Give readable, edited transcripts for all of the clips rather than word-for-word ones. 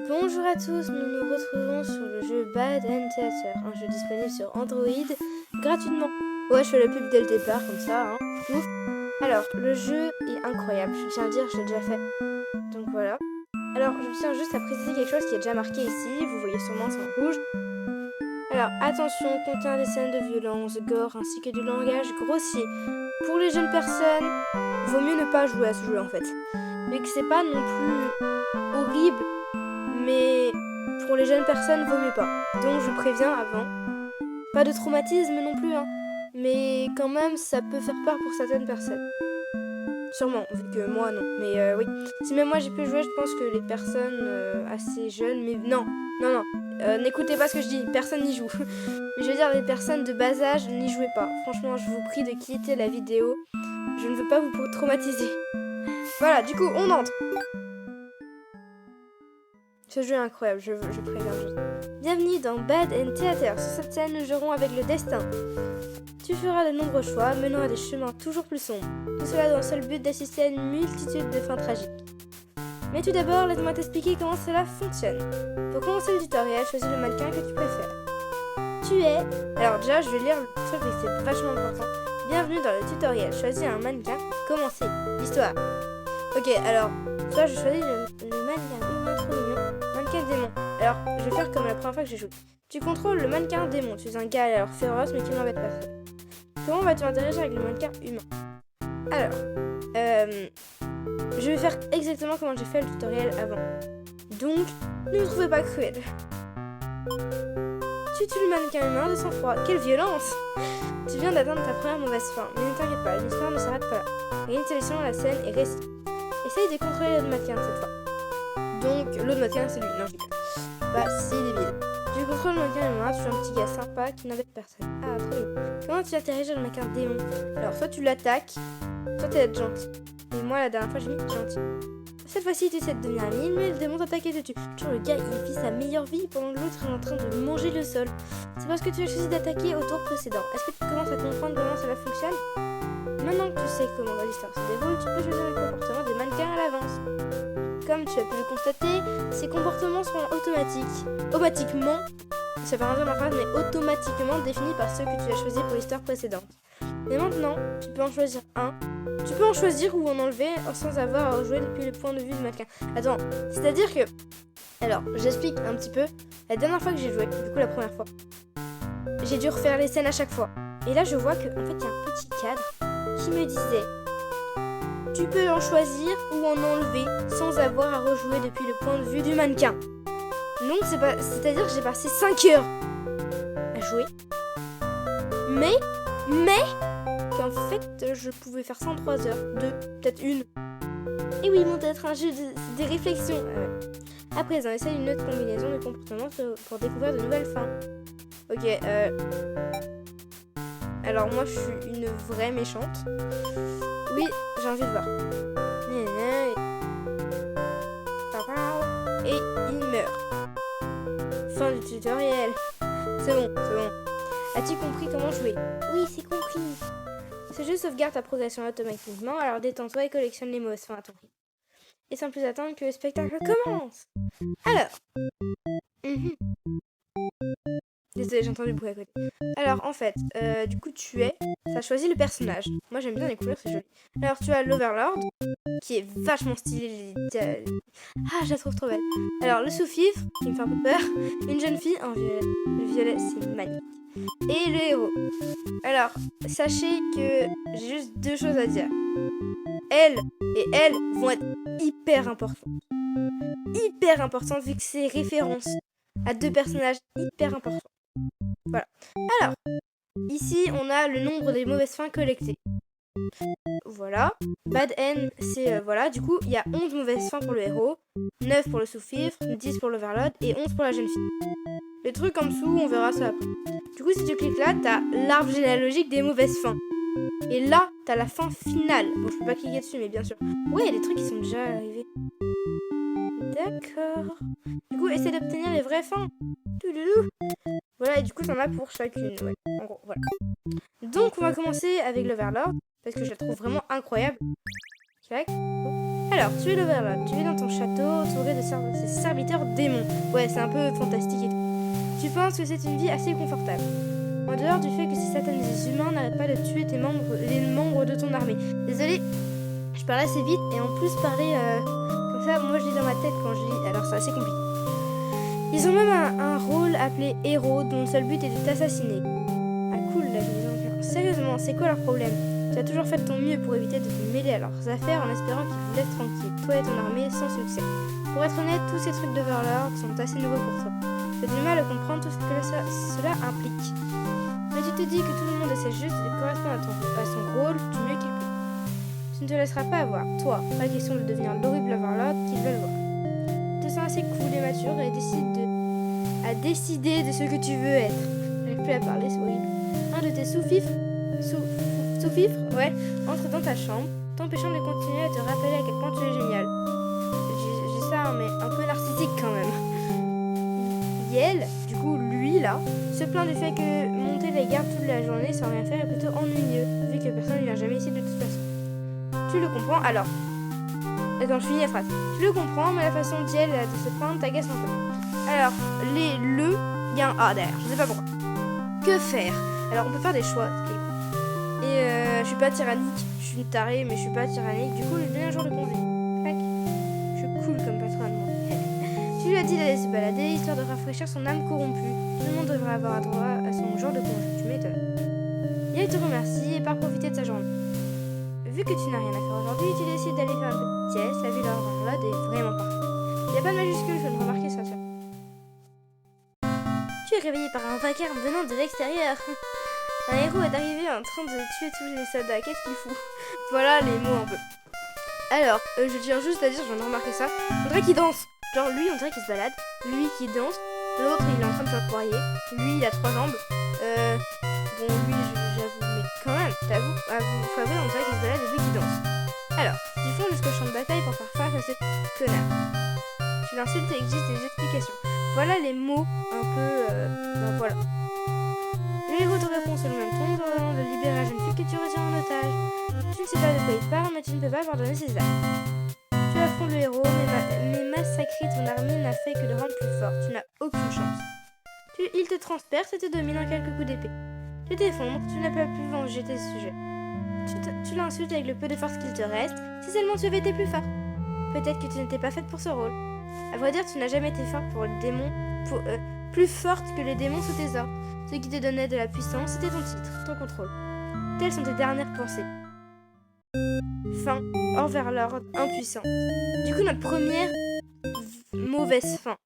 Bonjour à tous, nous nous retrouvons sur le jeu Bad Theater, un jeu disponible sur Android gratuitement. Ouais, je fais la pub dès le départ, comme ça, hein. Ouf. Alors, le jeu est incroyable, je tiens à le dire, je l'ai déjà fait. Donc voilà. Alors, je tiens juste à préciser quelque chose qui est déjà marqué ici, vous voyez sûrement, c'est en rouge. Alors, attention, contient des scènes de violence, de gore, ainsi que du langage grossier. Pour les jeunes personnes, vaut mieux ne pas jouer à ce jeu en fait. Mais que c'est pas non plus horrible, mais pour les jeunes personnes, vaut mieux pas. Donc je préviens avant. Pas de traumatisme non plus, hein. Mais quand même, ça peut faire peur pour certaines personnes. Sûrement, vu que moi non. Mais oui. Si même moi j'ai pu jouer, je pense que les personnes assez jeunes, mais non, n'écoutez pas ce que je dis, personne n'y joue. Mais je veux dire, les personnes de bas âge, n'y jouez pas. Franchement, je vous prie de quitter la vidéo. Je ne veux pas vous traumatiser. Voilà, du coup, on entre. Ce jeu est incroyable, je préviens juste. Bienvenue dans Bad Theater. Sur cette scène, nous jouerons avec le destin. Tu feras de nombreux choix menant à des chemins toujours plus sombres. Tout cela dans le seul but d'assister à une multitude de fins tragiques. Mais tout d'abord, laisse-moi t'expliquer comment cela fonctionne. Pour commencer le tutoriel, choisis le mannequin que tu préfères. Tu es... Alors déjà, je vais lire le truc et c'est vachement important. Bienvenue dans le tutoriel. Choisis un mannequin pour commencer l'histoire. Ok, alors, soit je choisis le mannequin humain trop mignon, mannequin démon. Alors, je vais faire comme la première fois que j'ai joué. Tu contrôles le mannequin démon. Tu es un gars alors féroce mais qui n'embête personne. Comment vas-tu interagir avec le mannequin humain? Alors, je vais faire exactement comme j'ai fait le tutoriel avant. Donc, ne me trouvez pas cruel. Tu tues le mannequin humain de sang-froid. Quelle violence! Tu viens d'atteindre ta première mauvaise fin, mais ne t'inquiète pas, l'histoire ne s'arrête pas là. Il y a une solution, la scène est récite. Essaye de contrôler l'autre mannequin cette fois. Donc, l'autre mannequin c'est lui. Non, je dis pas si débile. Tu contrôles le mannequin humain, tu es un petit gars sympa qui n'embête personne. Ah, trop bien. Comment tu interagis avec le mannequin démon? Alors, soit tu l'attaques, soit tu es gentil. Et moi, la dernière fois, j'ai mis gentil. Cette fois-ci, tu essaies de devenir ami, mais le démon t'attaque et te tue. Genre, le gars, il vit sa meilleure vie pendant que l'autre est en train de manger le sol. C'est parce que tu as choisi d'attaquer au tour précédent. Est-ce que tu commences à comprendre comment cela fonctionne? Maintenant que tu sais comment l'histoire se déroule, tu peux choisir le comportement des mannequins à l'avance. Comme tu as pu le constater, ces comportements seront automatiquement, ça fait un ma phrase, mais automatiquement définis par ceux que tu as choisis pour l'histoire précédente. Mais maintenant, tu peux en choisir un. Tu peux en choisir ou en enlever sans avoir à rejouer depuis le point de vue du mannequin. Attends, c'est-à-dire que... Alors, j'explique un petit peu. La dernière fois que j'ai joué, du coup la première fois, j'ai dû refaire les scènes à chaque fois. Et là, je vois qu'en fait, il y a un petit cadre qui me disait tu peux en choisir ou en enlever sans avoir à rejouer depuis le point de vue du mannequin. Donc, c'est-à-dire que j'ai passé 5 heures à jouer. Mais qu'en fait, je pouvais faire ça en 3 heures. 2, peut-être une. Et oui, mon être un jeu des réflexions. À présent, essaye une autre combinaison de comportements pour découvrir de nouvelles fins. Ok, alors moi, je suis une vraie méchante. Oui, j'ai envie de voir. Et il meurt. Fin du tutoriel. C'est bon. As-tu compris comment jouer? Oui, c'est compris. Ce jeu sauvegarde ta progression automatiquement, alors détends-toi et collectionne les mauvaises fins à ton rythme. Et sans plus attendre que le spectacle commence. Alors. Désolée, j'ai entendu le bruit à côté. Alors, en fait, du coup, ça choisit le personnage. Moi, j'aime bien les couleurs, c'est joli. Alors, tu as l'Overlord, qui est vachement stylé. Ah, je la trouve trop belle. Alors, le sous-fifre, qui me fait un peu peur. Une jeune fille en violet. Le violet, c'est magnifique. Et le héros. Alors, sachez que j'ai juste 2 choses à dire. Elle vont être hyper importantes. Hyper importantes, vu que c'est référence à 2 personnages hyper importants. Voilà. Alors, ici, on a le nombre des mauvaises fins collectées. Voilà. Bad End, c'est... voilà, du coup, il y a 11 mauvaises fins pour le héros, 9 pour le sous-fifre, 10 pour l'Overlord et 11 pour la jeune fille. Les trucs en dessous, on verra ça après. Du coup, si tu cliques là, t'as l'arbre généalogique des mauvaises fins. Et là, t'as la fin finale. Bon, je peux pas cliquer dessus, mais bien sûr. Ouais, il y a des trucs qui sont déjà arrivés. D'accord. Du coup, essaie d'obtenir les vraies fins. Touloulou. Voilà, et du coup, t'en as pour chacune. Ouais, en gros, voilà. Donc, on va commencer avec l'Overlord, parce que je la trouve vraiment incroyable. Clac. Alors, tu es l'Overlord, tu es dans ton château, entouré de ces serviteurs démons. Ouais, c'est un peu fantastique et tout. Tu penses que c'est une vie assez confortable. En dehors du fait que ces satanés humains n'arrêtent pas de tuer les membres de ton armée. Désolé, je parle assez vite et en plus parler comme ça, moi je lis dans ma tête quand je lis, alors c'est assez compliqué. Ils ont même un rôle appelé héros dont le seul but est de t'assassiner. Ah cool la vie. Sérieusement, c'est quoi leur problème? Tu as toujours fait de ton mieux pour éviter de te mêler à leurs affaires en espérant qu'ils vous laissent tranquille, toi et ton armée, sans succès. Pour être honnête, tous ces trucs d'Overlord sont assez nouveaux pour toi. Tu as du mal à comprendre tout ce que cela implique. Mais tu te dis que tout le monde essaie juste de correspondre à son rôle du mieux qu'il peut. Tu ne te laisseras pas avoir, toi, pas question de devenir l'horrible Overlord qu'ils veulent voir. Tu te sens assez cool et mature et décider de ce que tu veux être. J'arrive plus à parler, c'est horrible. Un de tes sous-fifres, ouais, entre dans ta chambre, t'empêchant de continuer à te rappeler à quel point tu es génial. J'ai ça, mais un peu narcissique quand même. Yel, du coup, lui là, se plaint du fait que monter les gardes toute la journée sans rien faire est plutôt ennuyeux, vu que personne ne vient jamais ici de toute façon. Tu le comprends alors. Attends, je finis la phrase. Tu le comprends, mais la façon d'Yel de se plaindre t'agace un peu. Alors, il y a un A derrière, je sais pas pourquoi. Que faire? Alors, on peut faire des choix, ce qui est cool. Et je suis pas tyrannique, je suis une tarée, mais je suis pas tyrannique. Du coup, je lui donne un jour de congé. Clac. Je suis cool comme patronne, moi. Tu lui as dit d'aller se balader, histoire de rafraîchir son âme corrompue. Tout le monde devrait avoir droit à son jour de congé, tu m'étonnes. Il te remercie et part profiter de sa journée. Vu que tu n'as rien à faire aujourd'hui, tu décides d'aller faire un petit sieste. La vue d'Overlord est vraiment parfaite. Il n'y a pas de majuscule, je viens de remarquer ça, tiens. Tu es réveillé par un vacarme venant de l'extérieur. Un héros est arrivé en train de tuer tous les soldats. Qu'est-ce qu'il fout? Voilà les mots un peu. Alors, je tiens juste à dire, je viens de remarquer ça. On dirait qu'il danse. Genre, lui, on dirait qu'il se balade. Lui qui danse. L'autre, il est en train de faire poirier. Lui, il a 3 jambes. Bon, lui, j'avoue, mais quand même, faut avouer, on dirait qu'il se balade et lui qui danse. Alors, tu fonds jusqu'au champ de bataille pour faire face à ce connard. Tu l'insultes et exiges des explications. Voilà les mots un peu... ben voilà. Le héros te répond sur le même ton, demandant de libérer la jeune fille que tu retiens en otage. Tu ne sais pas de quoi il parle, mais tu ne peux pas pardonner ses actes. Tu affrontes le héros, mais massacrer ton armée n'a fait que le rendre plus fort. Tu n'as aucune chance. Il te transperce et te domine en quelques coups d'épée. Tu t'effondres, tu n'as pas pu venger tes sujets. Tu l'insultes avec le peu de force qu'il te reste, si seulement tu avais été plus fort. Peut-être que tu n'étais pas faite pour ce rôle. À vrai dire, tu n'as jamais été forte pour les démons, plus forte que les démons sous tes ordres. Ce qui te donnait de la puissance, c'était ton titre, ton contrôle. Telles sont tes dernières pensées. Fin. Overlord impuissant. Du coup, notre première mauvaise fin.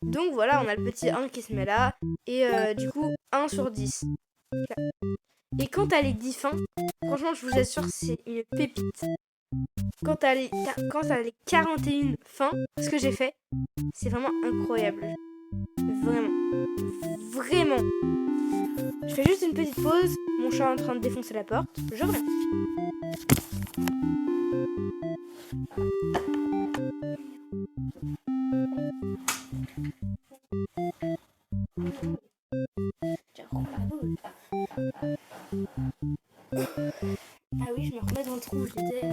Donc voilà, on a le petit 1 qui se met là. Et du coup, 1 sur 10. Et quand t'as les 10 fins, franchement, je vous assure, c'est une pépite. Quand t'as les 41 fins, ce que j'ai fait, c'est vraiment incroyable. Vraiment. Vraiment. Je fais juste une petite pause. Mon chat est en train de défoncer la porte. Je reviens. Ah oui, je me remets dans le trou où j'étais.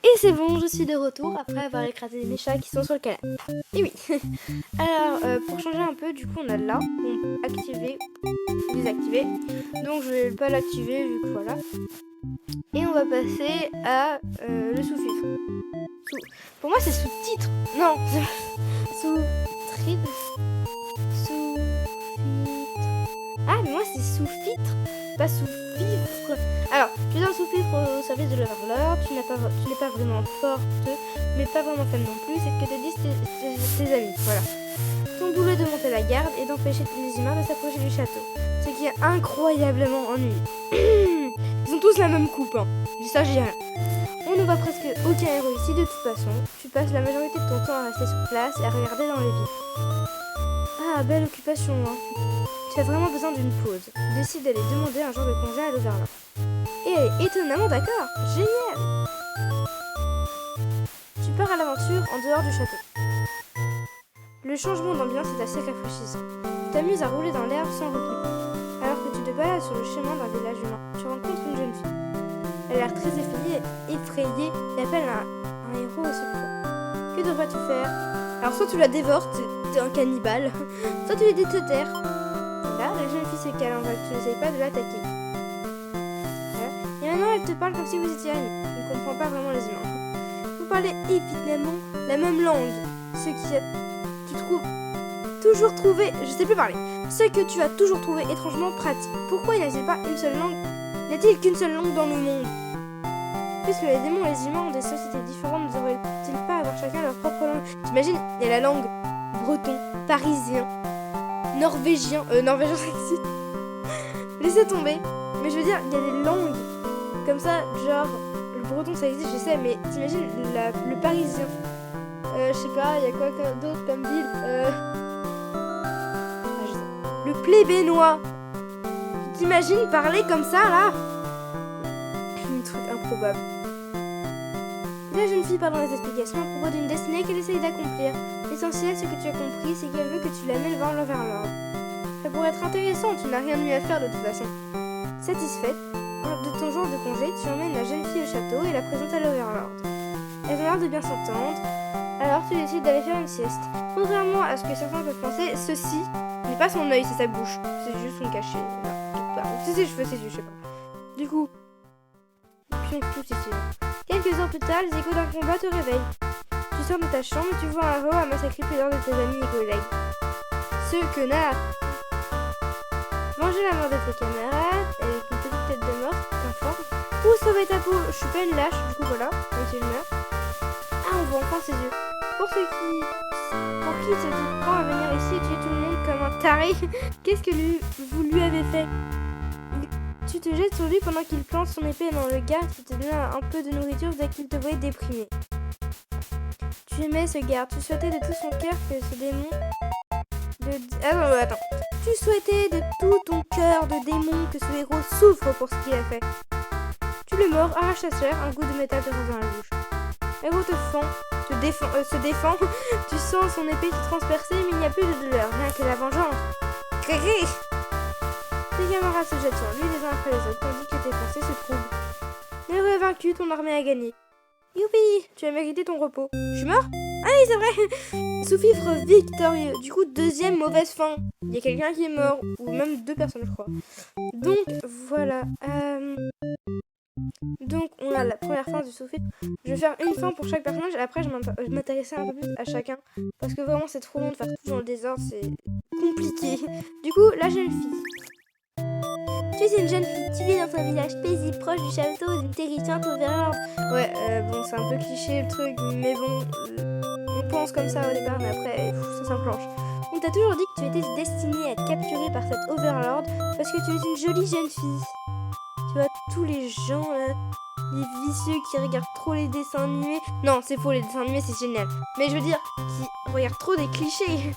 Et c'est bon, je suis de retour après avoir écrasé mes chats qui sont sur le canapé. Et oui. Alors, pour changer un peu, du coup, on a là, on activer, désactiver. Donc, je vais pas l'activer vu que voilà. Et on va passer à le sous-titre. Pour moi, c'est sous-titre. Non, sous-titre. Ah, mais moi, c'est sous-titre, pas sous-fifre. Alors, tu es un sous-fifre au service de l'Overlord. Tu n'es pas vraiment forte, mais pas vraiment faible non plus. C'est ce que te disent tes amis. Voilà. Ton boulot est de monter la garde et d'empêcher les humains de s'approcher du château. Ce qui est incroyablement ennuyeux. Ils ont tous la même coupe, hein. Je dis ça, j'ai rien. On ne voit presque aucun héros ici de toute façon. Tu passes la majorité de ton temps à rester sur place et à regarder dans les vides. Ah, belle occupation, hein. Tu as vraiment besoin d'une pause. Décide d'aller demander un jour de congé à l'Overlord. Et elle est étonnamment d'accord. Génial. Tu pars à l'aventure en dehors du château. Le changement d'ambiance est assez rafraîchissant. Tu t'amuses à rouler dans l'herbe sans retenue. Alors que tu te balades sur le chemin d'un village humain, tu rencontres une jeune fille. Elle a l'air très effrayée et appelle un héros au secours. Que devrais-tu faire? Alors soit tu la dévores, t'es un cannibale, soit tu les déterres. Là, la jeune fille se calme, tu n'essayes pas de l'attaquer. Voilà. Et maintenant, elle te parle comme si vous étiez amis. Tu ne comprends pas vraiment les humains. Vous parlez évidemment la même langue. Ce qui tu trouves toujours trouvé, je sais plus parler. Ce que tu as toujours trouvé étrangement pratique. Pourquoi il n'existe pas une seule langue? N'a-t-il qu'une seule langue dans le monde? Puisque les démons et les humains ont des sociétés différentes, ne devraient-ils pas avoir chacun leur propre langue? T'imagines, il y a la langue breton, parisien, norvégien ça existe. Laissez tomber. Mais je veux dire, il y a des langues comme ça, genre, le breton ça existe, je sais, mais t'imagines le parisien. Je sais pas, il y a quoi d'autre comme ville je sais. Le plébénois. T'imagines parler comme ça, là? Un truc improbable. La jeune fille parle dans les explications à propos d'une destinée qu'elle essaye d'accomplir. L'essentiel, ce que tu as compris, c'est qu'elle veut que tu l'amènes vers l'Overlord. Ça pourrait être intéressant, tu n'as rien de mieux à faire de toute façon. Satisfaite de ton jour de congé, tu emmènes la jeune fille au château et la présentes à l'Overlord. Elles ont l'air de bien s'entendre, alors tu décides d'aller faire une sieste. Contrairement à ce que certains peuvent penser, ceci n'est pas son œil, c'est sa bouche. C'est juste son cachet, là, quelque part. C'est ses cheveux, c'est je sais pas. Du coup, pion tout ici. Quelques heures plus tard, les échos d'un combat te réveillent. Tu sors de ta chambre et tu vois un héros à massacrer plusieurs de tes amis et collègues. Ce connard! Venger la mort de tes camarades avec une petite tête de mort, t'informe. Ou sauver ta peau, je suis pas une lâche, du coup voilà, donc il meurt. Ah, on voit enfin ses yeux. Pour qui se dit prend à venir ici et tuer tout le monde comme un taré? Qu'est-ce que vous lui avez fait? Tu te jettes sur lui pendant qu'il plante son épée dans le garde qui te donne un peu de nourriture dès qu'il te voyait déprimé. Tu aimais ce garde, tu souhaitais de tout son cœur que ce démon... Attends. Tu souhaitais de tout ton cœur de démon que ce héros souffre pour ce qu'il a fait. Tu le mords, arrache sa chair, un goût de métal te reste dans la bouche. Le héros se défend, tu sens son épée qui transpercée, mais il n'y a plus de douleur, rien que la vengeance. Gris. Tes camarades se jettent sur lui les uns après les autres, tandis que tes pensées se troublent. L'héros est vaincu, ton armée a gagné. Youpi, tu as mérité ton repos. Je suis mort? Ah oui, c'est vrai. Sous-fifre victorieux. Du coup, deuxième mauvaise fin. Il y a quelqu'un qui est mort, ou même deux personnes, je crois. Donc, voilà. Donc, on a la première fin du sous-fifre. Je vais faire une fin pour chaque personnage, et après, je m'intéresser un peu plus à chacun. Parce que vraiment, c'est trop long de faire tout dans le désordre, c'est compliqué. Du coup, la jeune fille. Tu es une jeune fille, tu vis dans un village paisible proche du château d'une terrifiante Overlord. Ouais, bon, c'est un peu cliché le truc, mais bon, on pense comme ça au départ, mais après, ça s'enclenche. On t'a toujours dit que tu étais destinée à être capturée par cette Overlord parce que tu es une jolie jeune fille. Tu vois, tous les gens là, les vicieux qui regardent trop les dessins animés. Non, c'est faux, les dessins animés c'est génial. Mais je veux dire, qui regardent trop des clichés.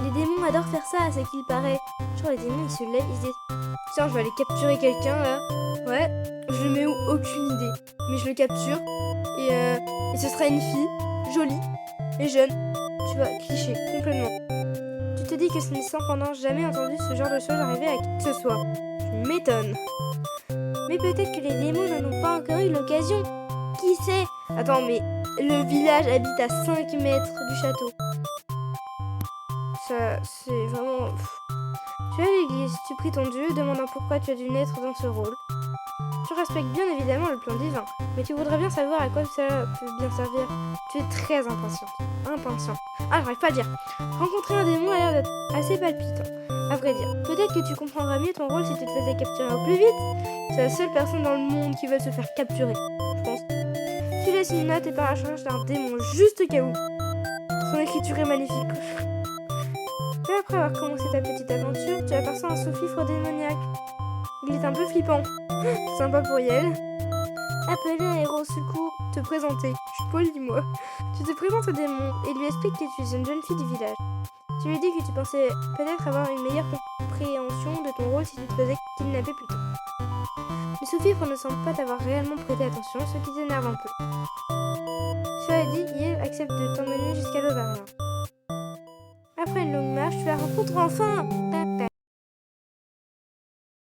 Les démons adorent faire ça, à ce qu'il paraît. Genre les démons ils se lèvent, ils se disent tiens, je vais aller capturer quelqu'un là. Ouais, je le mets où? Aucune idée. Mais je le capture et ce sera une fille, jolie et jeune. Tu vois, cliché, complètement. Tu te dis que ce n'est cependant jamais entendu ce genre de choses arriver à qui que ce soit. Tu m'étonnes. Mais peut-être que les démons n'en ont pas encore eu l'occasion. Qui sait? Attends, mais le village habite à 5 mètres du château. Ça, c'est vraiment... Tu es à l'église, tu pries ton Dieu, demandant pourquoi tu as dû naître dans ce rôle. Tu respectes bien évidemment le plan divin, mais tu voudrais bien savoir à quoi cela peut bien servir. Tu es très impatient. Ah, j'arrive pas à dire. Rencontrer un démon a l'air d'être assez palpitant. À vrai dire, peut-être que tu comprendras mieux ton rôle si tu te faisais capturer au plus vite. C'est la seule personne dans le monde qui veut se faire capturer, je pense. Tu laisses une note et pars à la recherche d'un démon juste au cas où. Son écriture est magnifique. Peu après avoir commencé ta petite aventure, tu aperçois un sous-fifre démoniaque. Il est un peu flippant. Sympa pour Yel. Appeler un héros au secours, te présenter. Je suis polie, moi. Tu te présentes au démon et lui expliques que tu es une jeune fille du village. Tu lui dis que tu pensais peut-être avoir une meilleure compréhension de ton rôle si tu te faisais kidnapper plus tôt. Le sous-fifre ne semble pas t'avoir réellement prêté attention, ce qui t'énerve un peu. Cela dit, Yel accepte de t'emmener jusqu'à l'Overlord. Après une longue marche, tu la rencontres enfin.